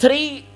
3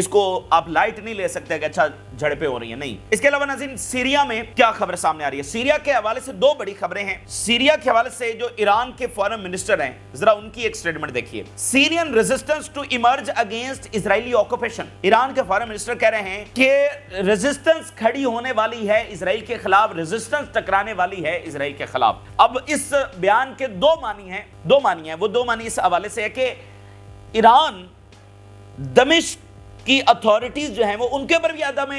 اس کو آپ لائٹ نہیں لے سکتے کہ اچھا جھڑپیں ہو رہی ہیں، نہیں۔ اس کے علاوہ ناظرین سیریا میں کیا خبر سامنے آ رہی ہے؟ سیریا کے حوالے سے دو بڑی خبریں ہیں۔ سیریا کے حوالے سے جو ایران کے فارن منسٹر ہیں، ذرا ان کی ایک سٹیٹمنٹ دیکھیے۔ Syrian resistance to emerge against Israeli occupation. Iran کے فارن منسٹر کہہ رہے ہیں کہ ریزسٹنس کھڑی ہونے والی ہے اسرائیل کے خلاف، ریزسٹنس ٹکرانے والی ہے اسرائیل کے خلاف۔ اب اس بیان کے دو معنی ہیں، وہ دو معنی اس حوالے سے ہے کہ ایران دمشق کی اتھارٹیز جو ہیں وہ ان کے اوپر بھی عدم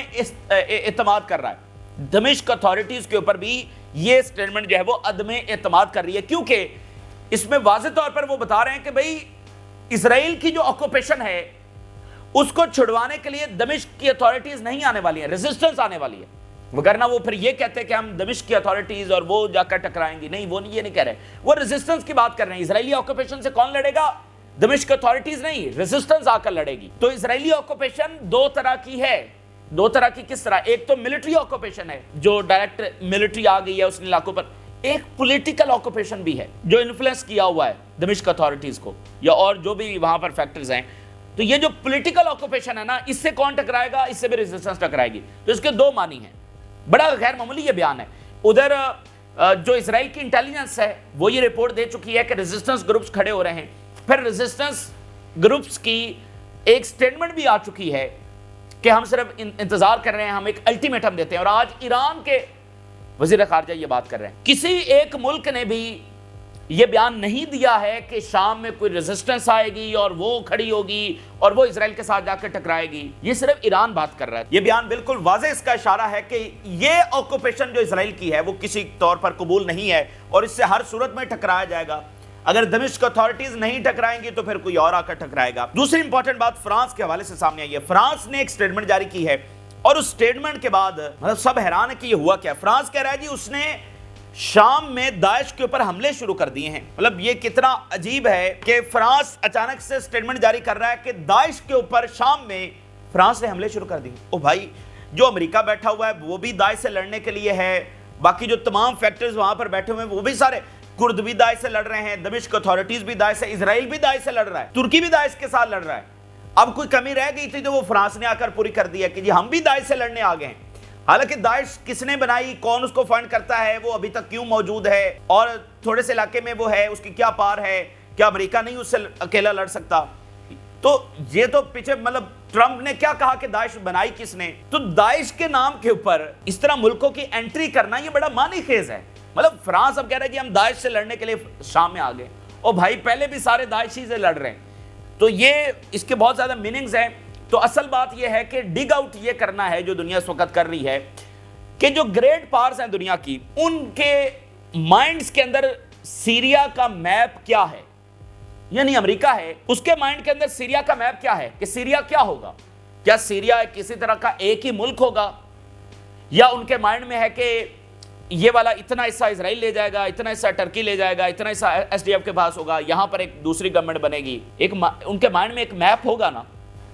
اعتماد کر رہا ہے، دمشق اتھارٹیز کے اوپر بھی یہ سٹیٹمنٹ جو ہے وہ عدم اعتماد کر رہی ہے، کیونکہ اس میں واضح طور پر وہ بتا رہے ہیں کہ بھئی اسرائیل کی جو آکوپیشن ہے اس کو چھڑوانے کے لیے دمشق کی اتھارٹیز نہیں آنے والی ہیں، ریزسٹنس آنے والی ہے، وگرنہ وہ پھر یہ کہتے ہیں کہ ہم دمشق کی اتھارٹیز اور وہ جا کر ٹکرائیں گی، نہیں، وہ یہ نہیں کہہ رہے، وہ ریزسٹنس کی بات کر رہے ہیں۔ اسرائیلی آکوپیشن سے کون لڑے گا؟ دمشق اتھارٹیز نہیں، ریزسٹنس آ کر لڑے گی۔ تو اسرائیلی آکوپیشن دو طرح کی ہے، دو طرح کی کس طرح؟ ایک تو ملٹری آکوپیشن ہے جو ڈائریکٹ ملٹری آ گئی ہے اس علاقوں پر، ایک پولیٹیکل آکوپیشن بھی ہے جو انفلوئنس کیا ہوا ہے دمشق اتھارٹیز کو یا اور جو بھی وہاں پر فیکٹرز ہیں۔ تو یہ جو پولیٹیکل آکوپیشن ہے نا، اس سے کون ٹکرائے گا؟ اس سے بھی ریزسٹنس ٹکرائے گی۔ تو اس کے دو معنی ہیں، بڑا غیر معمولی یہ بیان ہے۔ ادھر جو اسرائیل کی انٹیلیجنس ہے وہ یہ رپورٹ دے چکی ہے کہ ریزسٹنس گروپس کھڑے ہو رہے ہیں، پھر ریزسٹنس گروپس کی ایک سٹیٹمنٹ بھی آ چکی ہے کہ ہم صرف انتظار کر رہے ہیں، ہم ایک الٹیمیٹم دیتے ہیں، اور آج ایران کے وزیر خارجہ یہ بات کر رہے ہیں۔ کسی ایک ملک نے بھی یہ بیان نہیں دیا ہے کہ شام میں کوئی ریزسٹنس آئے گی اور وہ کھڑی ہوگی اور وہ اسرائیل کے ساتھ جا کے ٹکرائے گی، یہ صرف ایران بات کر رہا ہے۔ یہ بیان بالکل واضح اس کا اشارہ ہے کہ یہ آکوپیشن جو اسرائیل کی ہے وہ کسی طور پر قبول نہیں ہے اور اس سے ہر صورت میں ٹکرایا جائے گا۔ اگر دمشق اتھارٹیز نہیں ٹکرائیں گی تو پھر کوئی اور آ کر ٹکرائے گا۔ دوسری امپورٹنٹ بات فرانس کے حوالے سے سامنے آئی ہے۔ فرانس نے ایک سٹیٹمنٹ جاری کی ہے اور اس سٹیٹمنٹ کے بعد مطلب سب حیران ہے کہ یہ ہوا کیا۔ فرانس کہہ رہا ہے جی اس نے شام میں داعش کے اوپر حملے شروع کر دیے ہیں۔ مطلب یہ کتنا عجیب ہے کہ فرانس اچانک سے سٹیٹمنٹ جاری کر رہا ہے کہ داعش کے اوپر شام میں فرانس نے حملے شروع کر دیے۔ او بھائی، جو امریکہ بیٹھا ہوا ہے وہ بھی داعش سے لڑنے کے لیے ہے، باقی جو تمام فیکٹرز وہاں پر بیٹھے ہوئے ہیں وہ بھی سارے، کرد بھی داعش سے لڑ رہے ہیں، دمشق اتھارٹیز بھی داعش سے، اسرائیل بھی داعش سے لڑ رہا ہے، ترکی بھی داعش کے ساتھ لڑ رہا ہے۔ اب کوئی کمی رہ گئی تھی تو وہ فرانس نے آ کر پوری کر دی ہے کہ جی ہم بھی داعش سے لڑنے آ گئے ہیں۔ حالانکہ داعش کس نے بنائی، کون اس کو فنڈ کرتا ہے، وہ ابھی تک کیوں موجود ہے، اور تھوڑے سے علاقے میں وہ ہے، اس کی کیا پار ہے، کیا امریکہ نہیں اس سے اکیلا لڑ سکتا؟ تو یہ تو پیچھے مطلب ٹرمپ نے کیا کہا کہ داعش بنائی کس نے؟ تو داعش کے نام کے اوپر اس طرح ملکوں کی انٹری کرنا یہ بڑا معنی خیز ہے۔ مطلب فرانس اب کہہ رہا ہے کہ ہم داعش سے لڑنے کے لیے شام میں آ گئے، اور بھائی پہلے بھی سارے داعشی سے لڑ رہے ہیں۔ تو یہ اس کے بہت زیادہ میننگز ہیں۔ تو اصل بات یہ ہے کہ ڈگ آؤٹ یہ کرنا ہے جو دنیا اس وقت کر رہی ہے کہ جو گریٹ پاورز ہیں دنیا کی، ان کے مائنڈز کے اندر سیریا کا میپ کیا ہے، یعنی امریکہ ہے، اس کے مائنڈ کے اندر سیریا کا میپ کیا ہے کہ سیریا کیا ہوگا؟ کیا سیریا کسی طرح کا ایک ہی ملک ہوگا، یا ان کے مائنڈ میں ہے کہ یہ والا اتنا حصہ اسرائیل لے جائے گا، اتنا حصہ ٹرکی لے جائے گا، اتنا حصہ ایس ڈی ایف کے پاس ہوگا، یہاں پر ایک دوسری گورنمنٹ بنے گی۔ ان کے مائنڈ میں ایک میپ ہوگا نا۔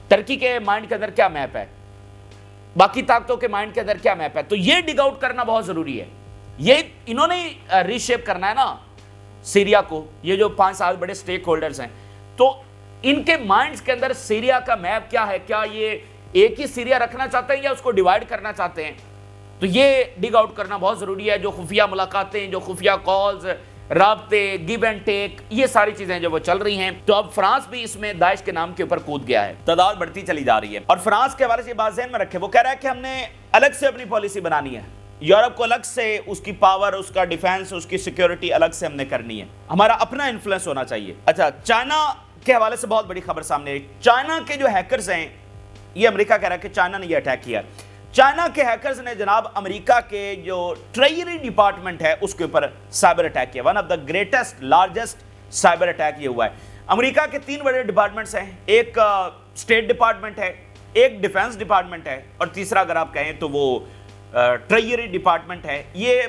ٹرکی کے مائنڈ کے اندر کیا میپ ہے، باقی طاقتوں کے مائنڈ کے اندر کیا میپ ہے؟ تو یہ ڈگ آؤٹ کرنا بہت ضروری ہے۔ یہ انہوں نے ری شیپ کرنا ہے نا سیریا کو، یہ جو 5-7 بڑے سٹیک ہولڈرز ہیں، تو ان کے مائنڈز کے اندر سیریا کا میپ کیا ہے؟ کیا یہ ایک ہی سیریا رکھنا چاہتے ہیں یا اس کو ڈیوائیڈ کرنا چاہتے ہیں؟ تو یہ ڈگ آؤٹ کرنا بہت ضروری ہے۔ جو خفیہ ملاقاتیں، جو خفیہ کالز، رابطے، گیو اینڈ ٹیک، یہ ساری چیزیں جو وہ چل رہی ہیں، تو اب فرانس بھی اس میں داعش کے نام کے اوپر کود گیا ہے، تعداد بڑھتی چلی جا رہی ہے۔ اور فرانس کے حوالے سے یہ بات ذہن میں رکھے، وہ کہہ رہا ہے کہ ہم نے الگ سے اپنی پالیسی بنانی ہے، یورپ کو الگ سے اس کی پاور، اس کا ڈیفینس، اس کی سیکیورٹی الگ سے ہم نے کرنی ہے، ہمارا اپنا انفلوئنس ہونا چاہیے۔ اچھا، چائنا کے حوالے سے بہت بڑی خبر سامنے آئی۔ چائنا کے جو ہیکرز ہیں، یہ امریکہ کہہ رہا ہے کہ چائنا نے یہ اٹیک کیا۔ چائنا کے ہیکرز نے جناب امریکہ کے جو ٹریجری ڈپارٹمنٹ ہے اس کے اوپر سائبر اٹیک کیا۔ One of the greatest largest cyber attack یہ ہوا ہے۔ امریکہ کے 3 بڑے ڈپارٹمنٹس ہیں، ایک اسٹیٹ ڈپارٹمنٹ ہے، ایک ڈیفنس ڈپارٹمنٹ ہے، اور تیسرا اگر آپ کہیں تو وہ ٹریجری ڈپارٹمنٹ ہے۔ یہ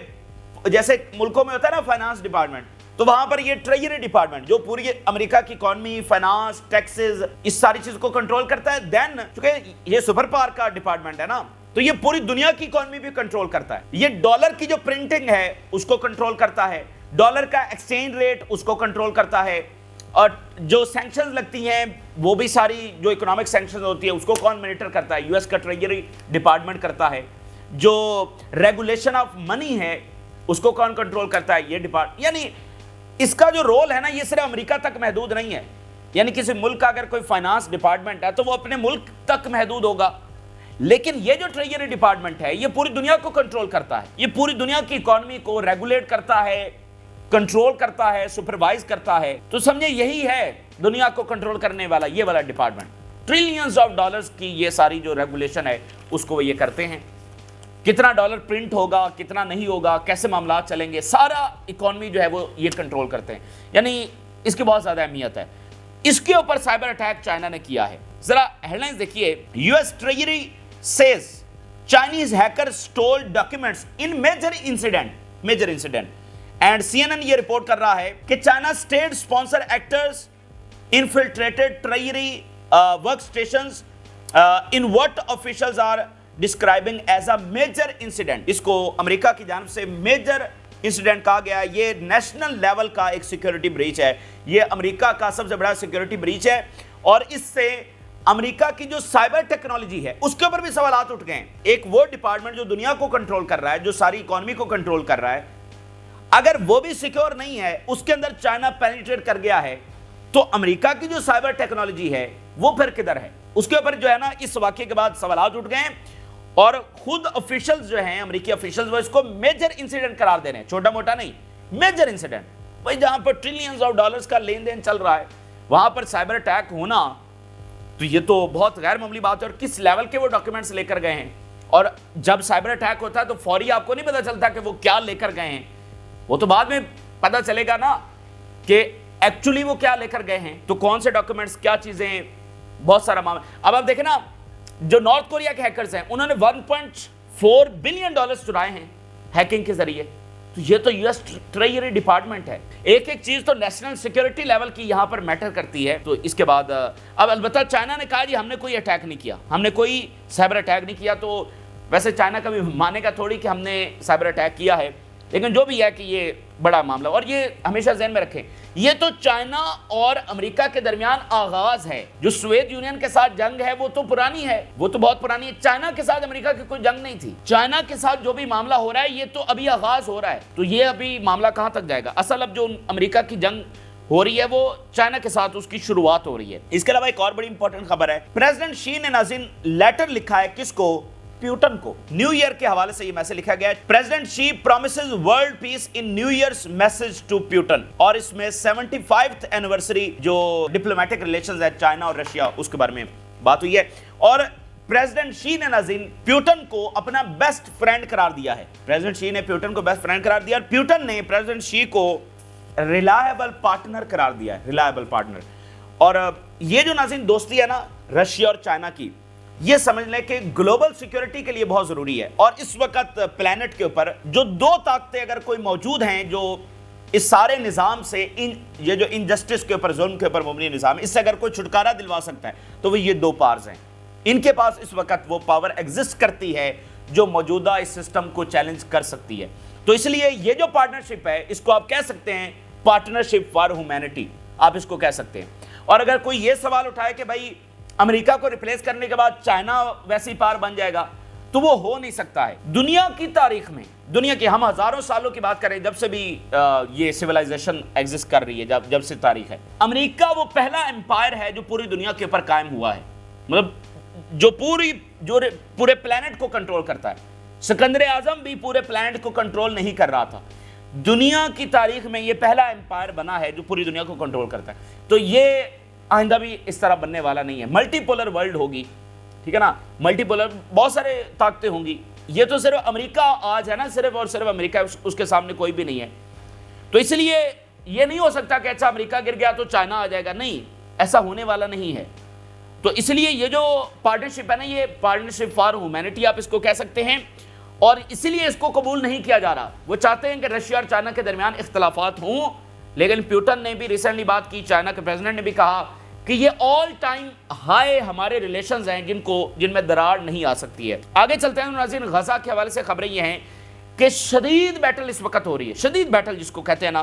جیسے ملکوں میں ہوتا ہے نا فائنانس ڈپارٹمنٹ، تو وہاں پر یہ ٹریجری ڈپارٹمنٹ جو پوری امریکہ کی اکانومی، فائنانس، ٹیکسز، اس ساری چیز کو کنٹرول کرتا ہے۔ دین چونکہ یہ سپر پاور کا ڈپارٹمنٹ ہے نا، تو یہ پوری دنیا کی اکانومی بھی کنٹرول کرتا ہے۔ یہ ڈالر کی جو پرنٹنگ ہے اس کو کنٹرول کرتا ہے، ڈالر کا ایکسچینج ریٹ اس کو کنٹرول کرتا ہے، اور جو سینکشنز لگتی ہیں وہ بھی ساری جو اکنامک سینکشنز ہوتی ہے اس کو کون مانیٹر کرتا ہے؟ یو ایس کا ٹریجری ڈپارٹمنٹ کرتا ہے. جو ریگولیشن آف منی ہے اس کو کون کنٹرول کرتا ہے؟ یہ ڈپارٹمنٹ. یعنی اس کا جو رول ہے نا یہ صرف امریکہ تک محدود نہیں ہے. یعنی کسی ملک کا اگر کوئی فائنانس ڈپارٹمنٹ ہے تو وہ اپنے ملک تک محدود ہوگا, لیکن یہ جو ٹریجری ڈپارٹمنٹ ہے یہ پوری دنیا کو کنٹرول کرتا ہے, یہ پوری دنیا کی اکانومی کو ریگولیٹ کرتا ہے, کنٹرول کرتا ہے, سپروائز کرتا ہے. تو سمجھے یہی ہے دنیا کو کنٹرول کرنے والا یہ والا ڈپارٹمنٹ. ٹریلینز آف ڈالرز کی یہ ساری جو ریگولیشن ہے اس کو وہ یہ کرتے ہیں. کتنا ڈالر پرنٹ ہوگا, کتنا نہیں ہوگا, کیسے معاملات چلیں گے, سارا اکانومی جو ہے وہ یہ کنٹرول کرتے ہیں. یعنی اس کی بہت زیادہ اہمیت ہے. اس کے اوپر سائبر اٹیک چائنا نے کیا ہے. ذرا ہیڈ لائنز دیکھیے. U S treasury says Chinese hackers stole documents in major incident. And CNN یہ رپورٹ کر رہا ہے کہ China state sponsor actors infiltrated treasury workstations in what officials are describing as a major incident. اس کو امریکہ کی جانب سے میجر انسیڈنٹ کہا گیا ہے. یہ نیشنل لیول کا ایک سیکیورٹی بریچ ہے, یہ امریکہ کا سب سے بڑا سیکیورٹی بریچ ہے, اور اس سے امریکہ کی جو سائبر ٹیکنالوجی ہے اس کے اوپر بھی سوالات اٹھ گئے ہیں. ایک وہ ڈپارٹمنٹ جو دنیا کو کنٹرول کر رہا ہے, جو ساری اکانومی کو کنٹرول کر رہا ہے, اگر وہ بھی سیکیور نہیں ہے, اس کے اندر چائنا پینیٹریٹ کر گیا ہے, تو امریکہ کی جو سائبر ٹیکنالوجی ہے وہ پھر کدھر ہے؟ اس کے اوپر جو ہے نا اس واقعے کے بعد سوالات اٹھ گئے ہیں, اور خود آفیشلز جو ہیں امریکی آفیشلز وہ اس کو میجر انسیڈنٹ قرار دے رہے ہیں, چھوٹا موٹا نہیں, میجر انسیڈنٹ. بھائی جہاں پر ٹریلینز آف ڈالرز کا لین دین چل رہا ہے وہاں پر سائبر اٹیک ہونا تو یہ تو بہت غیر معمولی بات ہے. اور کس لیول کے وہ ڈاکیومنٹس لے کر گئے ہیں, اور جب سائبر اٹیک ہوتا ہے تو فوری آپ کو نہیں پتا چلتا کہ وہ کیا لے کر گئے ہیں, وہ تو بعد میں پتا چلے گا نا کہ ایکچولی وہ کیا لے کر گئے ہیں, تو کون سے ڈاکیومنٹس, کیا چیزیں, بہت سارا معاملہ. اب آپ دیکھیں نا جو نارتھ کوریا کے ہیکرز ہیں انہوں نے 1.4 بلین ڈالرز چرائے ہیں ہیکنگ کے ذریعے. تو یہ تو یو ایس ٹریجری ڈپارٹمنٹ ہے. ایک ایک چیز تو نیشنل سیکیورٹی لیول کی یہاں پر میٹر کرتی ہے. تو اس کے بعد اب البتہ چائنا نے کہا جی ہم نے کوئی اٹیک نہیں کیا, ہم نے کوئی سائبر اٹیک نہیں کیا. تو ویسے چائنا کا بھی مانے گا تھوڑی کہ ہم نے سائبر اٹیک کیا ہے, لیکن جو بھی ہے کہ یہ بڑا معاملہ. اور یہ ہمیشہ ذہن میں رکھیں, یہ تو چائنا اور امریکہ کے درمیان آغاز ہے. جو سوویت یونین کے ساتھ جنگ ہے وہ تو پرانی ہے, وہ تو بہت پرانی ہے. چائنا کے ساتھ امریکہ کی کوئی جنگ نہیں تھی. چائنا کے ساتھ جو بھی معاملہ ہو رہا ہے یہ تو ابھی آغاز ہو رہا ہے. تو یہ ابھی معاملہ کہاں تک جائے گا؟ اصل اب جو امریکہ کی جنگ ہو رہی ہے وہ چائنا کے ساتھ اس کی شروعات ہو رہی ہے. اس کے علاوہ ایک اور بڑی امپورٹنٹ خبر ہے. پریزیڈنٹ شی نے ناظرین لیٹر لکھا ہے, کس کو؟ پیوٹن کو. نیو ایئر کے حوالے سے یہ میسج لکھا گیا ہے. President Xi promises world peace in new year's message to Putin. اور اس میں 75th اینیورسری جو ڈپلومیٹک ریلیشنز ہے چائنا اور رشیا اس کے بارے میں بات ہوئی ہے. اور پریزیڈنٹ شی نے ناظرین پیوٹن کو اپنا بیسٹ فرینڈ قرار دیا ہے. پریزیڈنٹ شی نے پیوٹن کو بیسٹ فرینڈ قرار دیا, اور پیوٹن نے پریزیڈنٹ شی کو ریلائبل پارٹنر قرار دیا ہے, ریلائبل پارٹنر. اور یہ جو ناظرین دوستی ہے نا رشیا اور چائنا کی, یہ سمجھ لیں کہ گلوبل سیکیورٹی کے لیے بہت ضروری ہے. اور اس وقت پلانٹ کے اوپر جو دو طاقتیں اگر کوئی موجود ہیں جو اس سارے نظام سے, یہ جو انجسٹس کے اوپر, ظلم کے اوپر مبنی نظام, اس سے اگر کوئی چھٹکارا دلوا سکتا ہے تو وہ یہ دو پارز ہیں. ان کے پاس اس وقت وہ پاور ایگزسٹ کرتی ہے جو موجودہ اس سسٹم کو چیلنج کر سکتی ہے. تو اس لیے یہ جو پارٹنرشپ ہے اس کو آپ کہہ سکتے ہیں پارٹنرشپ فار ہیومینٹی, آپ اس کو کہہ سکتے ہیں. اور اگر کوئی یہ سوال اٹھائے کہ بھائی امریکہ کو ریپلیس کرنے کے بعد چائنا ویسی پار بن جائے گا, تو وہ ہو نہیں سکتا ہے. دنیا کی تاریخ میں, دنیا کی ہم ہزاروں سالوں کی بات کریں جب سے بھی یہ سیولائزیشن ایگزسٹ کر رہی ہے, جب سے تاریخ ہے, امریکہ وہ پہلا امپائر ہے جو پوری دنیا کے اوپر قائم ہوا ہے, مطلب جو پورے پلانٹ کو کنٹرول کرتا ہے. سکندر اعظم بھی پورے پلانٹ کو کنٹرول نہیں کر رہا تھا. دنیا کی تاریخ میں یہ پہلا امپائر بنا ہے جو پوری دنیا کو کنٹرول کرتا ہے. تو یہ آئندہ بھی اس طرح بننے والا نہیں ہے. ملٹی پولر ورلڈ ہوگی, ٹھیک ہے نا, ملٹی پولر بہت سارے طاقتیں ہوں گی. یہ تو صرف امریکہ آج ہے نا, صرف اور صرف امریکہ, اس کے سامنے کوئی بھی نہیں ہے. تو اس لیے یہ نہیں ہو سکتا کہ اچھا امریکہ گر گیا تو چائنا آ جائے گا, نہیں, ایسا ہونے والا نہیں ہے. تو اس لیے یہ جو پارٹنرشپ ہے نا, یہ پارٹنرشپ فار ہیومینٹی آپ اس کو کہہ سکتے ہیں. اور اسی لیے اس کو قبول نہیں کیا جا رہا. وہ چاہتے ہیں کہ رشیا اور چائنا کے درمیان اختلافات ہوں, لیکن پیوٹن نے بھی ریسنٹلی بات کی, چائنا کے پریزیڈنٹ نے بھی کہا کہ یہ آل ٹائم ہائی ہمارے ریلیشنز ہیں جن میں دراڑ نہیں آ سکتی ہے. آگے چلتے ہیں ناظرین. غزہ کے حوالے سے خبریں یہ ہیں کہ شدید بیٹل اس وقت ہو رہی ہے, شدید بیٹل جس کو کہتے ہیں نا,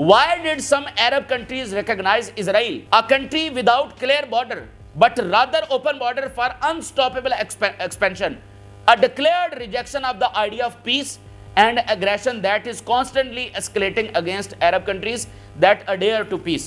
Why did some Arab countries recognize Israel, a country without clear border, but rather open border for unstoppable expansion, a declared rejection of the idea of peace and aggression that is constantly escalating against Arab countries that adhere to peace।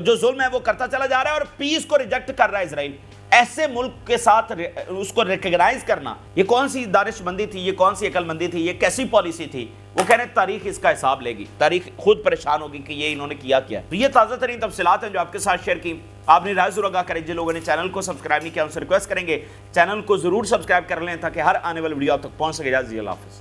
جو ظلم ہے وہ کرتا چلا جا رہا ہے اور پیس کو ریجیکٹ کر رہا ہے اسرائیل. ایسے ملک کے ساتھ اس کو ریکگنائز کرنا، یہ کون سی دانش مندی تھی، یہ کون سی عقل مندی تھی، یہ کیسی پالیسی تھی؟ وہ کہہ رہے ہیں تاریخ اس کا حساب لے گی، تاریخ خود پریشان ہوگی کہ یہ انہوں نے کیا کیا. تو یہ تازہ ترین تفصیلات ہیں جو آپ کے ساتھ شیئر کی. آپ نے رائے ضرور آگاہ کریں. جن لوگوں نے چینل کو سبسکرائب نہیں کیا ان سے ریکویسٹ کریں گے چینل کو ضرور سبسکرائب کر لیں تاکہ ہر آنے والی ویڈیو آپ تک پہنچ سکے. اللہ حافظ.